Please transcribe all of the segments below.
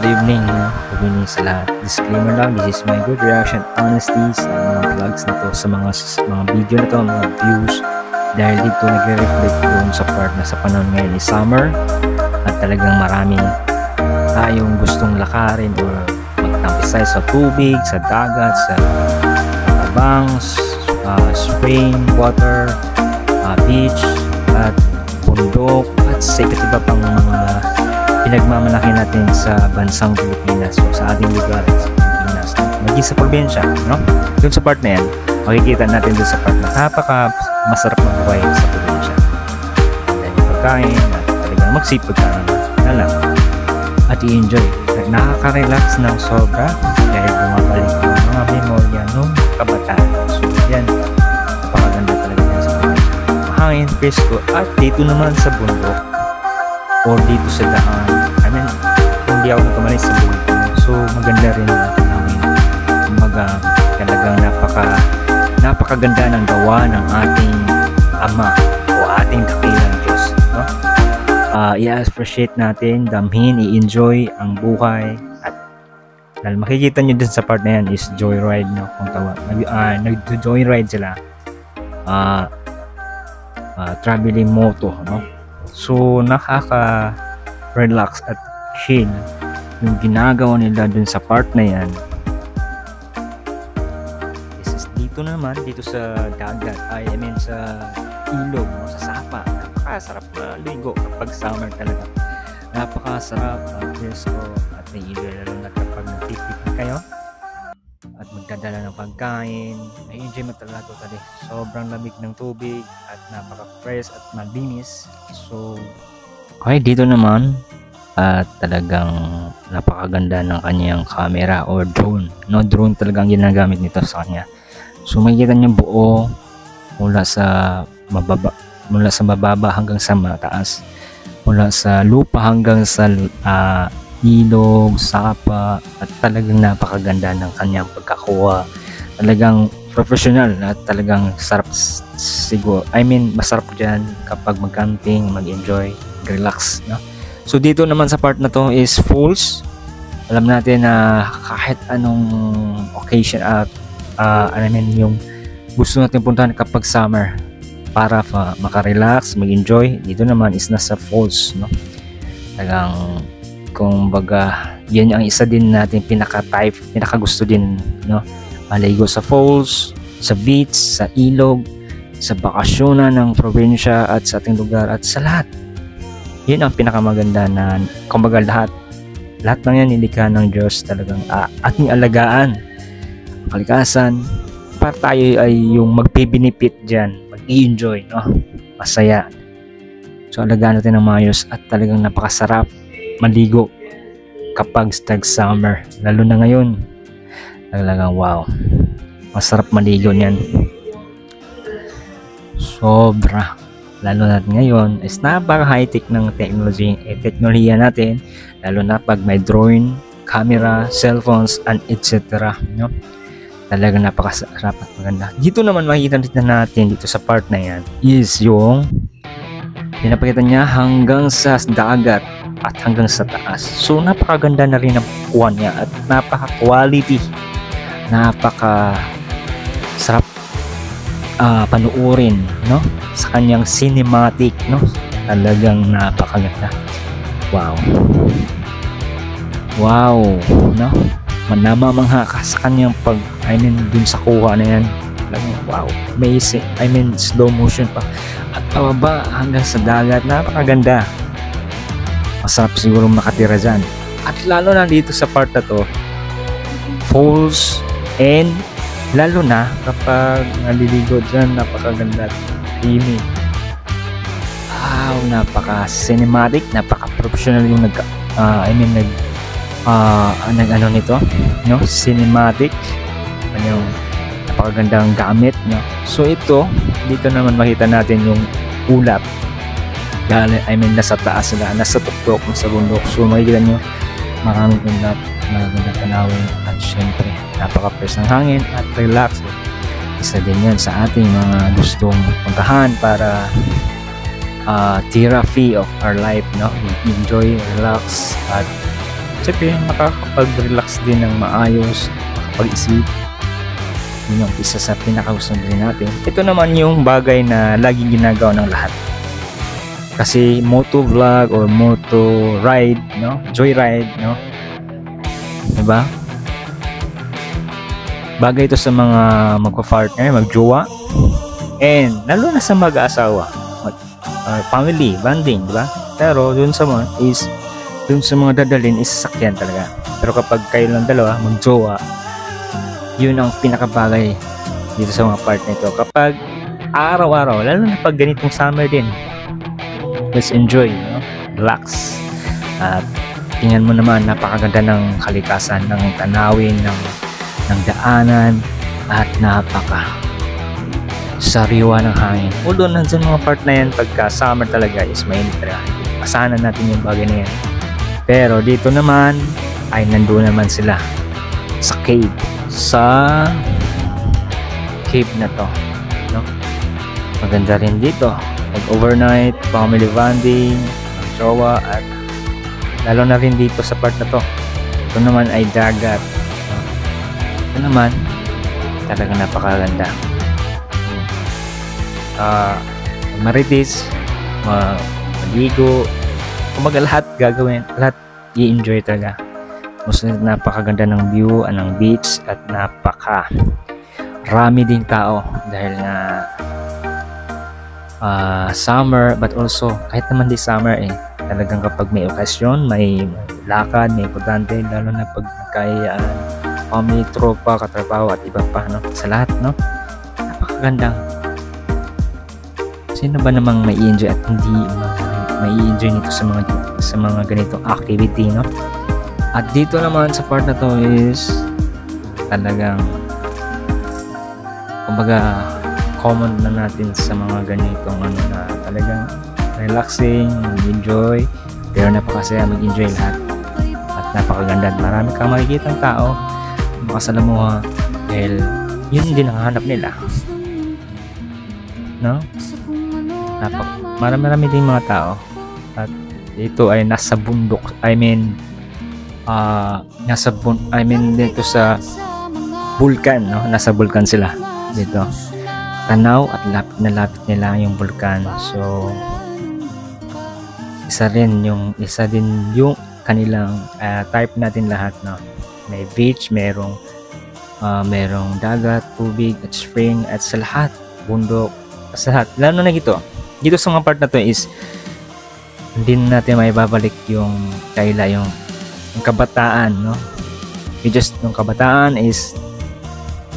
good evening. Good evening sa lahat. Disclaimer lang, this is my good reaction, honesty sa mga vlogs na to, sa mga video na to, mga views. Dahil dito nagre-reflect doon sa part na sa panahon ngayon is summer at talagang maraming tayong gustong lakarin or magtampisay sa tubig, sa dagat, sa tabang, spring, water, beach, at bundok, at sa iba't iba pang mga pinagmamalaki natin sa bansang Pilipinas o sa ating lugar sa Pilipinas, maging sa probinsya, no? Doon sa part na yan, makikita natin doon sa part na napaka masarap magbuhay sa probinsya. Dahil yung pagkain at talagang magsipag ka na lang at i-enjoy. Nakaka-relax ng sobra dahil bumabalik ang mga memorya nung kabataan. So yan, napakaganda talaga yan sa probinsya. Mahangin, presko, at dito naman sa bundok or dito sa daan. I mean, hindi ako nagkamali sa buhay. So maganda rin namin. Talagang napakaganda ng gawa ng ating Ama o ating dakilang Diyos, no? I-appreciate natin, damhin, i-enjoy ang buhay. At dahil makikita nyo din sa part na yan is joyride, no? Kung tawag, nag-joyride sila, traveling moto, no? So nakaka-relax at chill yung ginagawa nila dun sa part na yan. Dito naman, dito sa dagat, I mean sa ilog, sa sapa, napakasarap maligo kapag summer talaga. Napakasarap, presko, at may ilog lalo na kapag nagtipid kayo at magdadala ng pagkain. May enjoy mo talaga totally. Sobrang lamig ng tubig at napaka-fresh at malinis. So okay, dito naman at talagang napakaganda ng kanyang camera or drone, no? Drone talagang ginagamit nito sa kanya. So makikita niyo buo mula sa mababa hanggang sa mataas, mula sa lupa hanggang sa ilog, sapa, at talagang napakaganda ng kanyang pagkakuha. Talagang professional at talagang sarap siguro. I mean, masarap diyan kapag mag-camping, mag-enjoy, relax, no? So dito naman sa part na to is falls. Alam natin na kahit anong occasion at yung gusto natin puntahan kapag summer para makarelax, mag-enjoy, dito naman is nasa falls, no? Talagang kung baga yan ang isa din natin pinaka gusto din, no? Maligo sa falls, sa beach, sa ilog, sa bakasyonan ng probinsya at sa ating lugar at sa lahat. Yun ang pinakamaganda na kumbaga lahat ng yan nilikha ng Diyos, talagang ating alagaan kalikasan para tayo ay yung magbe-benefit dyan, mag-i-enjoy, no? Masaya. So alagaan natin ng maayos at talagang napakasarap maligo kapag tag-summer, lalo na ngayon. Talagang wow, masarap maligo niyan sobra, lalo na ngayon is napaka-high-tech ng teknolohiya natin, lalo na pag may drone, camera, cellphones, and etc., no? Talagang napakasarap at maganda. Dito naman makikita natin dito sa part na yan is yung pinapakita niya hanggang sa dagat at hanggang sa taas. So napakaganda na rin ang kuha niya at napaka-quality, napaka-sarap panuorin, no? Sa kanyang cinematic, no? Talagang napakaganda. Wow, no? Manamamangha ka sa kanyang dun sa kuha na yan. Wow, amazing. Slow motion pa at pababa hanggang sa dagat, napakaganda. Masarap siguro makatira dyan, at lalo na dito sa part na to, falls, and lalo na kapag naliligo dyan, napakaganda at creamy. Wow, napaka-cinematic, napaka-professional yung nito, no? Cinematic, yung napakagandang gamit, no? So ito, dito naman makita natin yung ulap. Nasa taas sila, nasa tuktok, nasa bundok. So makikita nyo, maraming ulap, magagandang tanawin, at syempre, napaka-fresh ng hangin at relax. Isa din yan sa ating mga gustong puntahan para therapy of our life, no? Enjoy, relax, at siyempre makakapag-relax din ng maayos, makapag-isip. Yun yung isa sa pinakagusto din natin. Ito naman yung bagay na laging ginagawa ng lahat. Kasi moto vlog or moto ride, no? Joyride, no? Diba? Bagay ito sa mga magpa-partner, magjowa, and lalo na sa mag-aasawa, family, bonding, diba? Pero dun sa mga dadalhin is sasakyan talaga. Pero kapag kayo lang dalawa, magjowa, yun ang pinakabagay dito sa mga part nito. Kapag araw-araw, lalo na pag ganitong summer din, let's enjoy, no? Relax. At tingnan mo naman, napakaganda ng kalikasan, ng tanawin, ng daanan, at napaka sariwa ng hangin. Although nandyan mga part na yan, pagka summer talaga is mainit talaga. Pasanan natin yung bagay na yan. Pero dito naman ay nandoon naman sila sa cave. Sa cave na to, no? Maganda rin dito pag overnight, family bonding, jowa, at lalo na rin dito sa part na to. Ito naman ay dagat, no? Ito naman talagang napakaganda. Marites, maligo, kumaga lahat gagawin, lahat i-enjoy talaga. Gusto napakaganda ng view, ng beach, at napaka rami ding tao dahil nga summer, but also kahit naman di summer talagang kapag may okasyon, may lakad, may importante, lalo na pag kayaan, family, tropa, katrabaho, at iba pa, no? Sa lahat, no? Napakagandang. Sino ba namang may enjoy at hindi may enjoy nito sa mga ganitong activity, no? At dito naman sa part na to is talagang kumbaga common na natin sa mga ganitong na talagang relaxing, enjoy, pero napakasaya mag-enjoy lahat at napakaganda. Marami kang makikitang tao makasalamuha dahil yun din ang hanap nila, no? Marami din mga tao at ito ay nasa bundok, dito sa bulkan, no? Nasa bulkan sila dito. Tanaw at lapit nila yung bulkan. So isa din yung kanilang type natin lahat, no? May beach, merong dagat, tubig, at spring, at sa lahat, bundok, sa lahat. Lalo na dito sa mga part na to is hindi natin maibabalik yung kabataan, no? Yung kabataan is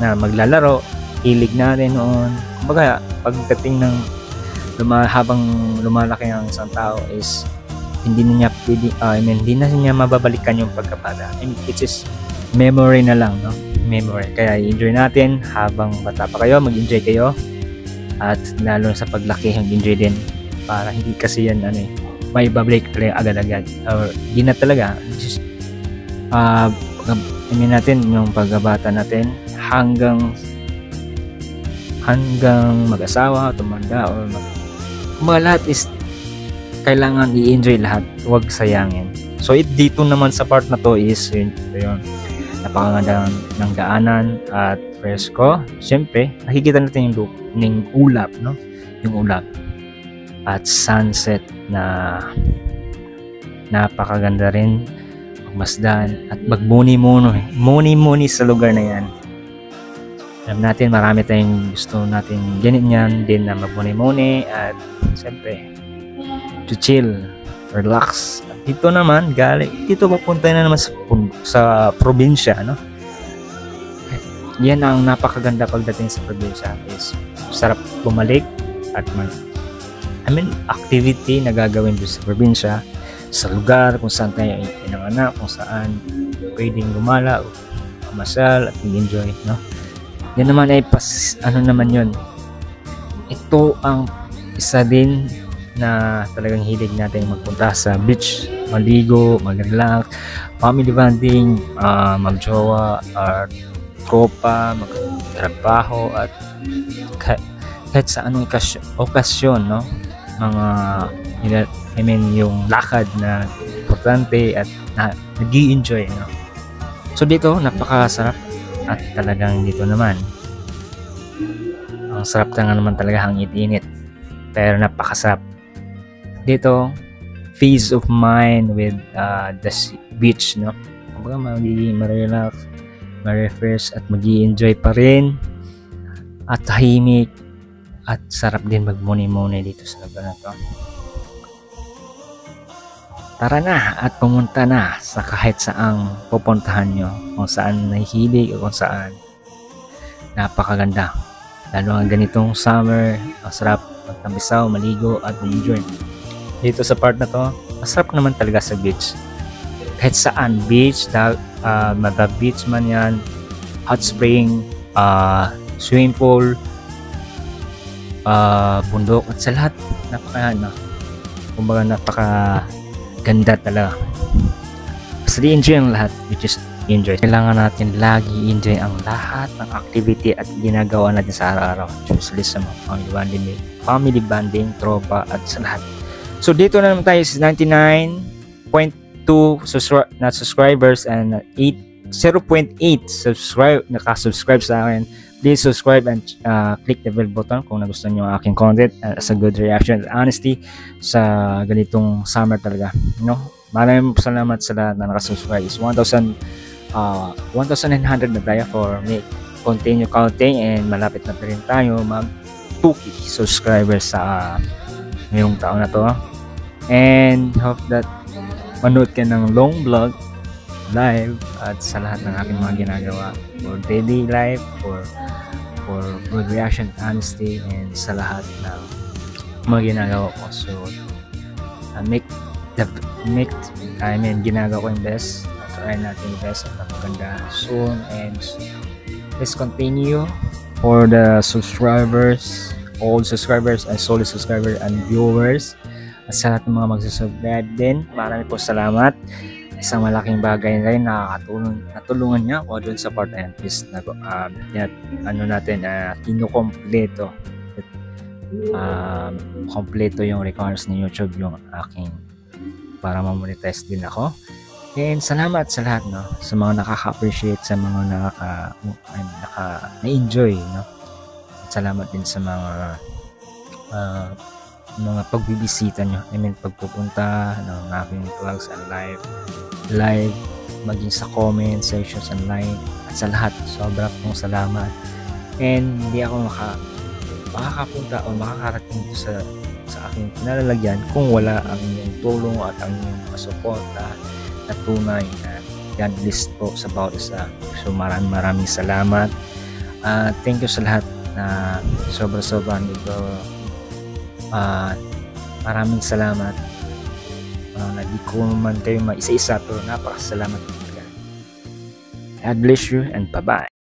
na maglalaro, hilig natin noon. Kumbaga, pagdating ng habang lumalaki ang isang tao is hindi na niya mababalikan yung pagkabata. It is memory na lang, no? Memory. Kaya i-enjoy natin habang bata pa kayo, mag-enjoy kayo. At lalo sa paglaki, mag-enjoy din. Para hindi kasi yan, may babalik talaga agad-agad. Or hindi na talaga. Just, natin yung pagkabata natin hanggang mag-asawa, tumanda, or mga lahat is kailangan i-enjoy lahat, huwag sayangin. So dito naman sa part na to is yun, napakaganda ng daanan at fresco. Siyempre nakikita natin yung ulap, no? Yung ulap at sunset na napakaganda rin magmasdan at magmuni-muni sa lugar na yan. Alam natin marami tayong gusto natin ganyan din na magmuni-muni at siyempre to chill, relax. At dito naman dito papunta na naman sa probinsya, no? Yan ang napakaganda pagdating sa probinsya is sarap bumalik at activity na gagawin doon sa probinsya, sa lugar kung saan tayo pinanganak, kung saan pwedeng gumala o mamasal at enjoy, no? Yan naman ay naman yun. Ito ang isa din na talagang hilig natin magpunta sa beach, maligo, mag-relax, family bonding, magjowa, tropa, magtrabaho, at kahit sa anong okasyon, no? Mga yung lakad na importante at nag-i-enjoy, no? So dito napakasarap at talagang dito naman ang sarap na nga naman talaga ang init-init pero napakasarap dito. Peace of mind with the beach, no? Kumbaga magiging ma-relax, ma-refresh at mag-i-enjoy pa rin at tahimik at sarap din magmuni-muni dito sa lugar na to. Tara na at pumunta na sa kahit saang pupuntahan nyo, kung saan nahihilig o kung saan napakaganda. Lalo ang ganitong summer, ang sarap magtambisaw, maligo at enjoy. Dito sa part na to, masarap naman talaga sa beach. Kahit saan, beach, mada beach man yan, hot spring, swimming pool, bundok at sa lahat, kumbaga napaka ganda talaga. Basta di-enjoy ang lahat, which is enjoy. Kailangan natin lagi enjoy ang lahat ng activity at ginagawa natin sa araw-araw. Usually sa mga family bonding, tropa at sa lahat. So dito na naman tayo sa 99.2 subscribers and 0.8 nakasubscribe sa akin. Please subscribe and click the bell button kung nagustuhan nyo ang aking content as a good reaction and honesty sa ganitong summer talaga, no? Maraming salamat sa lahat na nakasubscribe. Is 1,900 na tayo for me. Continue counting and malapit na rin tayo mag 2K subscribers sa ngayong taon na to. And hope that manood ka ng long vlog live at sa lahat ng aking mga ginagawa for daily life, for good reaction, honesty, and sa lahat ng mga ginagawa ko. So ginagawa ko yung best. Try natin yung best at maganda soon, and please continue for the subscribers, old subscribers and solid subscribers and viewers at sa lahat ng mga magsusubscribe din. Marami po salamat. Isang malaking bagay na rin natulungan niya ako dun sa part na yan. Please kinukompleto kompleto yung requirements ni YouTube, yung aking para ma-monetize din ako. And salamat sa lahat, no, sa mga nakaka-appreciate, sa mga na-enjoy, no. At salamat din sa mga pagbibisita nyo, pagpupunta ng aking vlogs and live, maging sa comment sections and live, at sa lahat, sobra pong salamat. And hindi ako makakapunta o makakarating dito sa aking pinalalagyan kung wala ang inyong tulong at ang inyong suporta na tunay na God bless po sa bawat isa. So maraming salamat. Thank you sa lahat na sobra nito. Maraming salamat. Hindi ko man kayo maisa-isa, pero napakasalamat talaga. God bless you and bye-bye.